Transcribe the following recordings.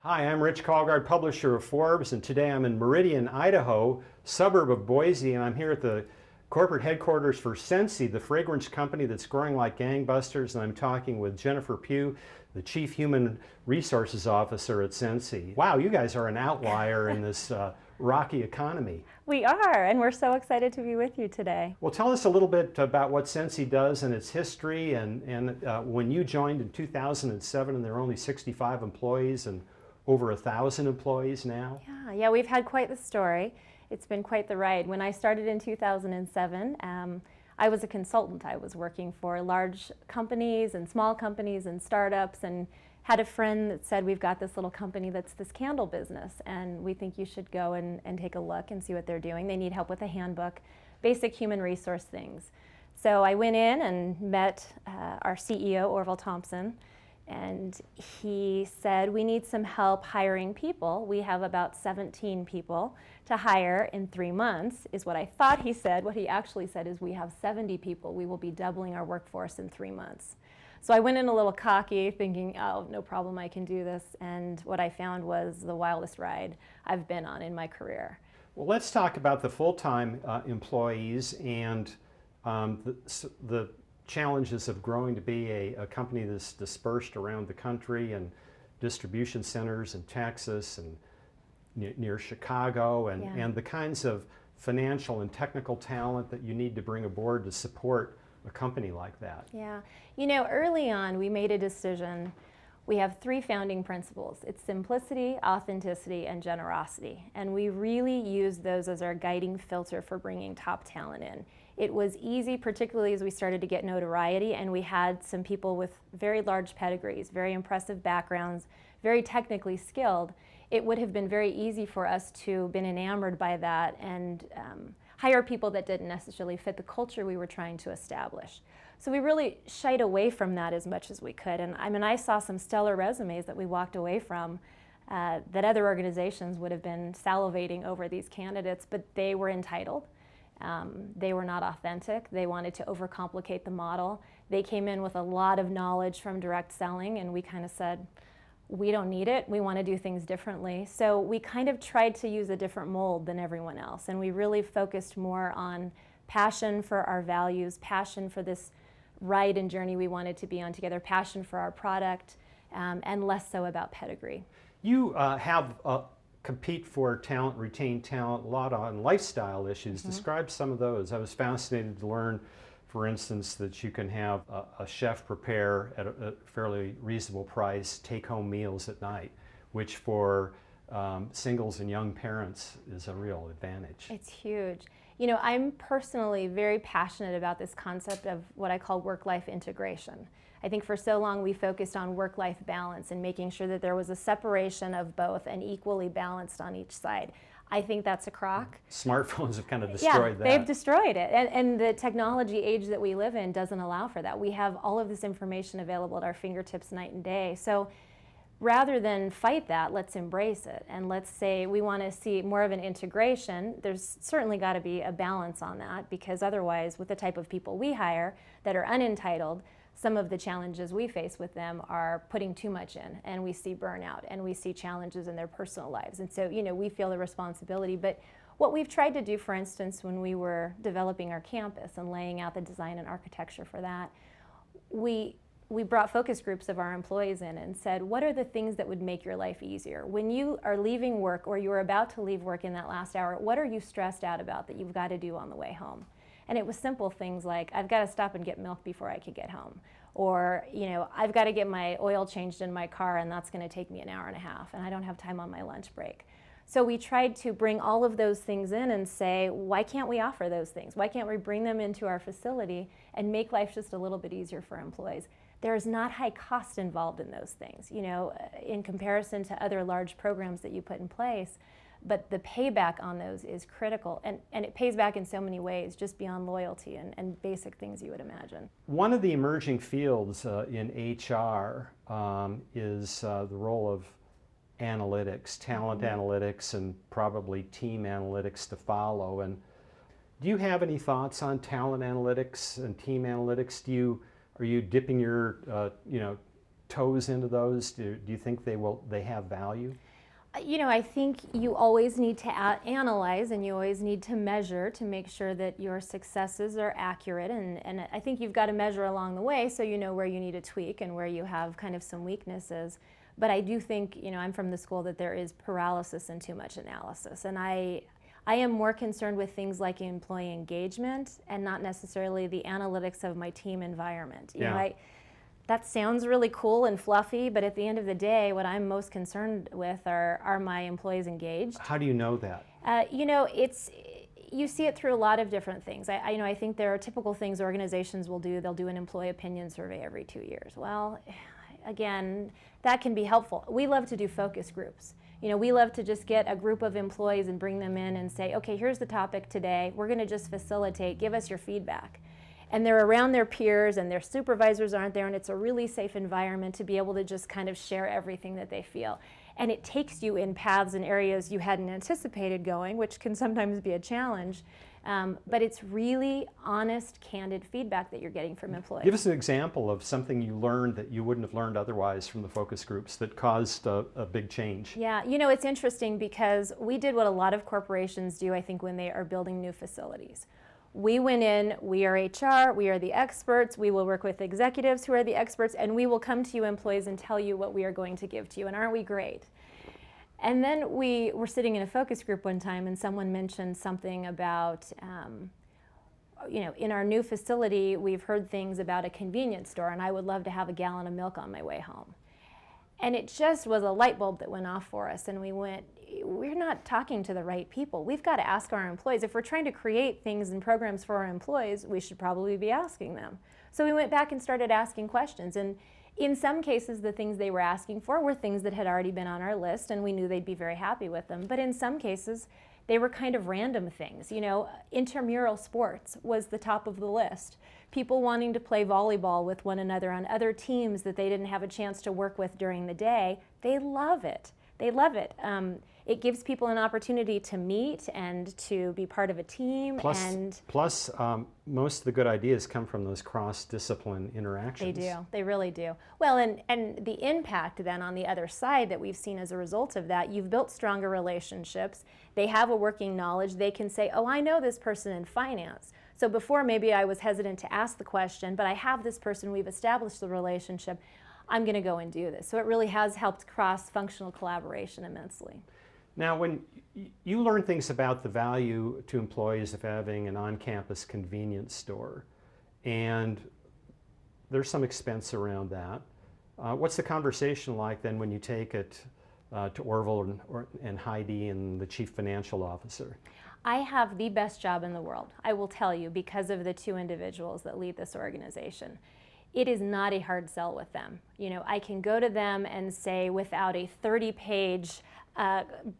Hi, I'm Rich Karlgaard, publisher of Forbes, and today I'm in Meridian, Idaho, suburb of Boise, and I'm here at the corporate headquarters for Scentsy, the fragrance company that's growing like gangbusters, and I'm talking with Jennifer Pugh, the Chief Human Resources Officer at Scentsy. Wow, you guys are an outlier in this rocky economy. We are, and we're so excited to be with you today. Well, tell us a little bit about what Scentsy does and its history, and when you joined in 2007, and there were only 65 employees, and over 1,000 employees now? Yeah, we've had quite the story. It's been quite the ride. When I started in 2007, I was a consultant. I was working for large companies and small companies and startups, and had a friend that said, we've got this little company that's this candle business, and we think you should go and take a look and see what they're doing. They need help with a handbook, basic human resource things. So I went in and met our CEO, Orville Thompson, and he said, we need some help hiring people. We have about 17 people to hire in 3 months, is what I thought he said. What he actually said is, we have 70 people. We will be doubling our workforce in 3 months. So I went in a little cocky, thinking, oh, no problem, I can do this. And what I found was the wildest ride I've been on in my career. Well, let's talk about the full-time employees and the challenges of growing to be a company that's dispersed around the country and distribution centers in Texas and near Chicago, and the kinds of financial and technical talent that you need to bring aboard to support a company like that. Yeah, you know, early on we made a decision. We have 3 founding principles. It's simplicity, authenticity, and generosity. And we really use those as our guiding filter for bringing top talent in. It was easy, particularly as we started to get notoriety, and we had some people with very large pedigrees, very impressive backgrounds, very technically skilled. It would have been very easy for us to have been enamored by that and hire people that didn't necessarily fit the culture we were trying to establish. So we really shied away from that as much as we could. And I mean, I saw some stellar resumes that we walked away from that other organizations would have been salivating over these candidates, but they were entitled. They were not authentic. They wanted to overcomplicate the model. They came in with a lot of knowledge from direct selling, and we kind of said, we don't need it. We want to do things differently. So we kind of tried to use a different mold than everyone else, and we really focused more on passion for our values, passion for this ride and journey we wanted to be on together, passion for our product, and less so about pedigree. You have compete for talent, retain talent, a lot on lifestyle issues. Describe some of those. I was fascinated to learn, for instance, that you can have a chef prepare at a fairly reasonable price take-home meals at night, which for singles and young parents is a real advantage. It's huge. You know, I'm personally very passionate about this concept of what I call work-life integration. I think for so long we focused on work-life balance and making sure that there was a separation of both and equally balanced on each side. I think that's a crock. Smartphones have kind of destroyed that. Yeah, they've destroyed it. And the technology age that we live in doesn't allow for that. We have all of this information available at our fingertips night and day. So rather than fight that, let's embrace it. And let's say we want to see more of an integration. There's certainly got to be a balance on that, because otherwise, with the type of people we hire that are unentitled, some of the challenges we face with them are putting too much in, and we see burnout, and we see challenges in their personal lives. And so, you know, we feel the responsibility. But what we've tried to do, for instance, when we were developing our campus and laying out the design and architecture for that, we brought focus groups of our employees in and said, what are the things that would make your life easier? When you are leaving work or you're about to leave work in that last hour, what are you stressed out about that you've got to do on the way home? And it was simple things like, I've got to stop and get milk before I could get home. Or, you know, I've got to get my oil changed in my car, and that's going to take me an hour and a half, and I don't have time on my lunch break. So we tried to bring all of those things in and say, why can't we offer those things? Why can't we bring them into our facility and make life just a little bit easier for employees? There is not high cost involved in those things, you know, in comparison to other large programs that you put in place. But the payback on those is critical, and it pays back in so many ways, just beyond loyalty and basic things you would imagine. One of the emerging fields in HR is the role of analytics, talent analytics, and probably team analytics to follow. And do you have any thoughts on talent analytics and team analytics? Are you dipping your toes into those? Do you think they have value? I think you always need to analyze, and you always need to measure to make sure that your successes are accurate. And I think you've got to measure along the way so you know where you need to tweak and where you have kind of some weaknesses. But I do think, I'm from the school that there is paralysis and too much analysis. And I am more concerned with things like employee engagement and not necessarily the analytics of my team environment. That sounds really cool and fluffy, but at the end of the day, what I'm most concerned with are my employees engaged. How do you know that? You see it through a lot of different things. I think there are typical things organizations will do. They'll do an employee opinion survey every 2 years. Well, again, that can be helpful. We love to do focus groups. We love to just get a group of employees and bring them in and say, okay, here's the topic today. We're going to just facilitate. Give us your feedback. And they're around their peers and their supervisors aren't there, and it's a really safe environment to be able to just kind of share everything that they feel. And it takes you in paths and areas you hadn't anticipated going, which can sometimes be a challenge. But it's really honest, candid feedback that you're getting from employees. Give us an example of something you learned that you wouldn't have learned otherwise from the focus groups that caused a big change. Yeah, it's interesting because we did what a lot of corporations do, I think, when they are building new facilities. We went in, we are HR, we are the experts, we will work with executives who are the experts, and we will come to you employees and tell you what we are going to give to you, and aren't we great? And then we were sitting in a focus group one time and someone mentioned something about, in our new facility, we've heard things about a convenience store, and I would love to have a gallon of milk on my way home. And it just was a light bulb that went off for us, and we went, we're not talking to the right people. We've got to ask our employees. If we're trying to create things and programs for our employees, we should probably be asking them. So we went back and started asking questions. And in some cases, the things they were asking for were things that had already been on our list, and we knew they'd be very happy with them. But in some cases, they were kind of random things. Intramural sports was the top of the list. People wanting to play volleyball with one another on other teams that they didn't have a chance to work with during the day. They love it. They love it. It gives people an opportunity to meet and to be part of a team. Plus, most of the good ideas come from those cross-discipline interactions. They do. They really do. Well, and the impact then on the other side that we've seen as a result of that, you've built stronger relationships. They have a working knowledge. They can say, oh, I know this person in finance. So before maybe I was hesitant to ask the question, but I have this person, we've established the relationship. I'm going to go and do this. So it really has helped cross-functional collaboration immensely. Now, when you learn things about the value to employees of having an on-campus convenience store, and there's some expense around that, what's the conversation like then when you take it to Orville and Heidi and the chief financial officer? I have the best job in the world, I will tell you, because of the two individuals that lead this organization. It is not a hard sell with them. I can go to them and say, without a 30-page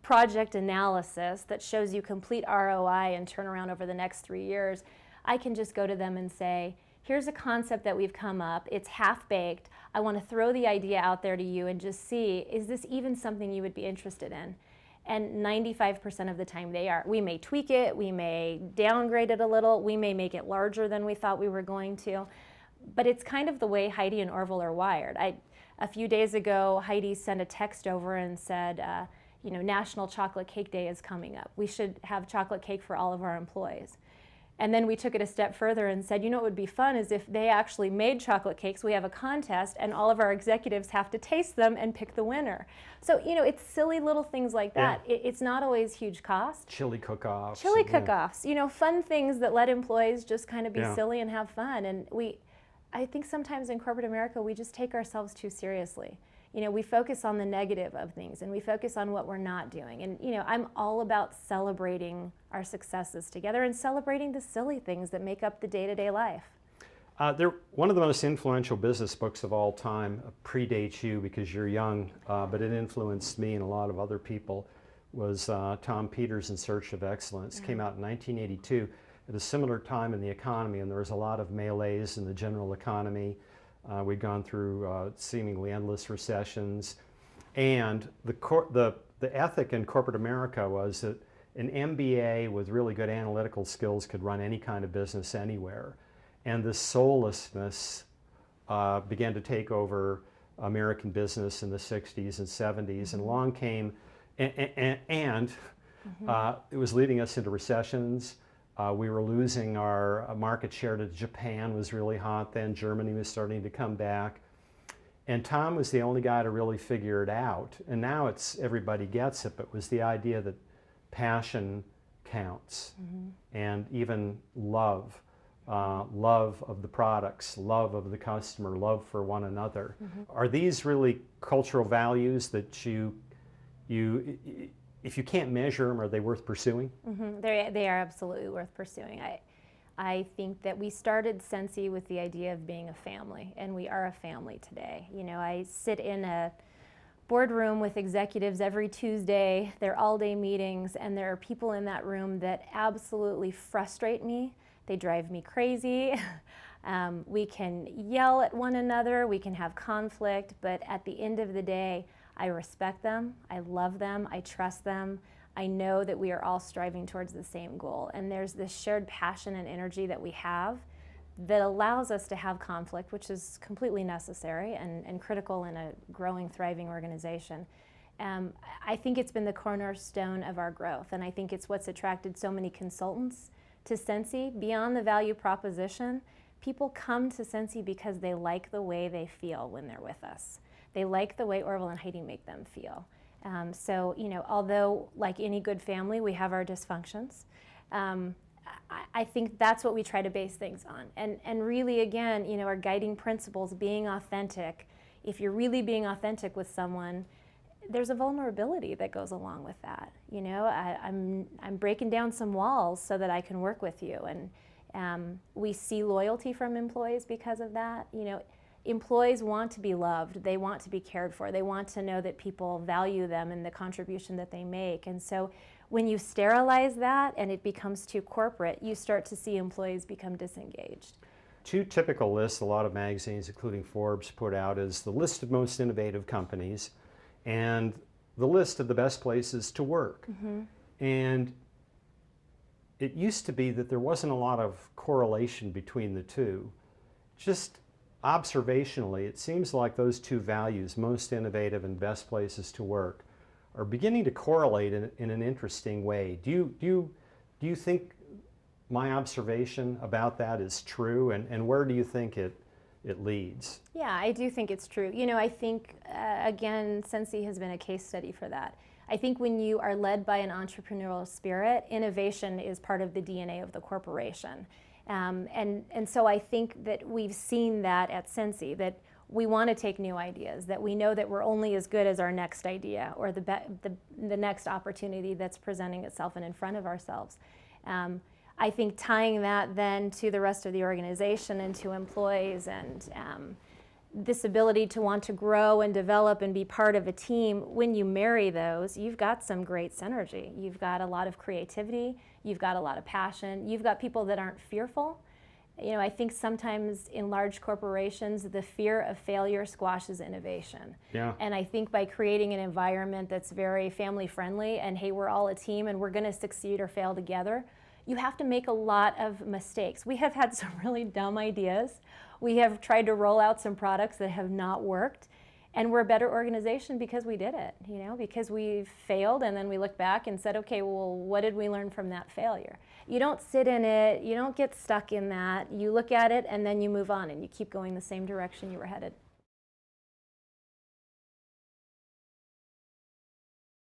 project analysis that shows you complete ROI and turnaround over the next 3 years, I can just go to them and say, here's a concept that we've come up. It's half-baked. I want to throw the idea out there to you and just see, is this even something you would be interested in? And 95% of the time they are. We may tweak it, we may downgrade it a little, we may make it larger than we thought we were going to. But it's kind of the way Heidi and Orville are wired. A few days ago, Heidi sent a text over and said, National Chocolate Cake Day is coming up. We should have chocolate cake for all of our employees. And then we took it a step further and said, what would be fun is if they actually made chocolate cakes, we have a contest, and all of our executives have to taste them and pick the winner. So, it's silly little things like that. Yeah. It's not always huge cost. Chili cook-offs. Chili cook-offs, fun things that let employees just kind of be Yeah. silly and have fun. And I think sometimes in corporate America, we just take ourselves too seriously. We focus on the negative of things and we focus on what we're not doing. And, I'm all about celebrating our successes together and celebrating the silly things that make up the day-to-day life. One of the most influential business books of all time predates you because you're young, but it influenced me and a lot of other people, was Tom Peters' In Search of Excellence. Came out in 1982 at a similar time in the economy, and there was a lot of malaise in the general economy. We'd gone through seemingly endless recessions, and the ethic in corporate America was that an MBA with really good analytical skills could run any kind of business anywhere, and this soullessness began to take over American business in the 60s and 70s, and along came, and it was leading us into recessions. We were losing our market share to Japan, was really hot then. Germany was starting to come back. And Tom was the only guy to really figure it out. And now it's everybody gets it, but it was the idea that passion counts, and even love. Love of the products, love of the customer, love for one another. Are these really cultural values that you, if you can't measure them, are they worth pursuing? They are absolutely worth pursuing. I think that we started Scentsy with the idea of being a family, and we are a family today. You know, I sit in a boardroom with executives every Tuesday. They're all-day meetings, and there are people in that room that absolutely frustrate me. They drive me crazy. We can yell at one another, we can have conflict, but at the end of the day, I respect them, I love them, I trust them. I know that we are all striving towards the same goal, and there's this shared passion and energy that we have that allows us to have conflict, which is completely necessary and critical in a growing, thriving organization. I think it's been the cornerstone of our growth, and I think it's what's attracted so many consultants to Scentsy. Beyond the value proposition, people come to Scentsy because they like the way they feel when they're with us. They like the way Orville and Heidi make them feel. So, you know, although like any good family, we have our dysfunctions, I think that's what we try to base things on. And really, again, you know, our guiding principles, being authentic. If you're really being authentic with someone, there's a vulnerability that goes along with that. You know, I'm breaking down some walls so that I can work with you. And we see loyalty from employees because of that. You know, employees want to be loved. They want to be cared for. They want to know that people value them and the contribution that they make. And so when you sterilize that and it becomes too corporate, you start to see employees become disengaged. Two typical lists a lot of magazines, including Forbes, put out is the list of most innovative companies and the list of the best places to work. And it used to be that there wasn't a lot of correlation between the two. Just observationally, it seems like those two values, most innovative and best places to work, are beginning to correlate in an interesting way. Do you think my observation about that is true, and where do you think it leads? Yeah, I do think it's true. You know, I think, again, Scentsy has been a case study for that. I think when you are led by an entrepreneurial spirit, innovation is part of the DNA of the corporation. And so I think that we've seen that at Scentsy, that we want to take new ideas, that we know that we're only as good as our next idea or the next opportunity that's presenting itself and in front of ourselves. I think tying that then to the rest of the organization and to employees and this ability to want to grow and develop and be part of a team, when you marry those, you've got some great synergy. You've got a lot of creativity, you've got a lot of passion, you've got people that aren't fearful. You know, I think sometimes in large corporations, the fear of failure squashes innovation. Yeah. And I think by creating an environment that's very family friendly and hey, we're all a team and we're going to succeed or fail together, you have to make a lot of mistakes. We have had some really dumb ideas. We have tried to roll out some products that have not worked, and we're a better organization because we did it, you know, because we failed and then we looked back and said, okay, well, what did we learn from that failure? You don't sit in it, you don't get stuck in that, you look at it and then you move on and you keep going the same direction you were headed.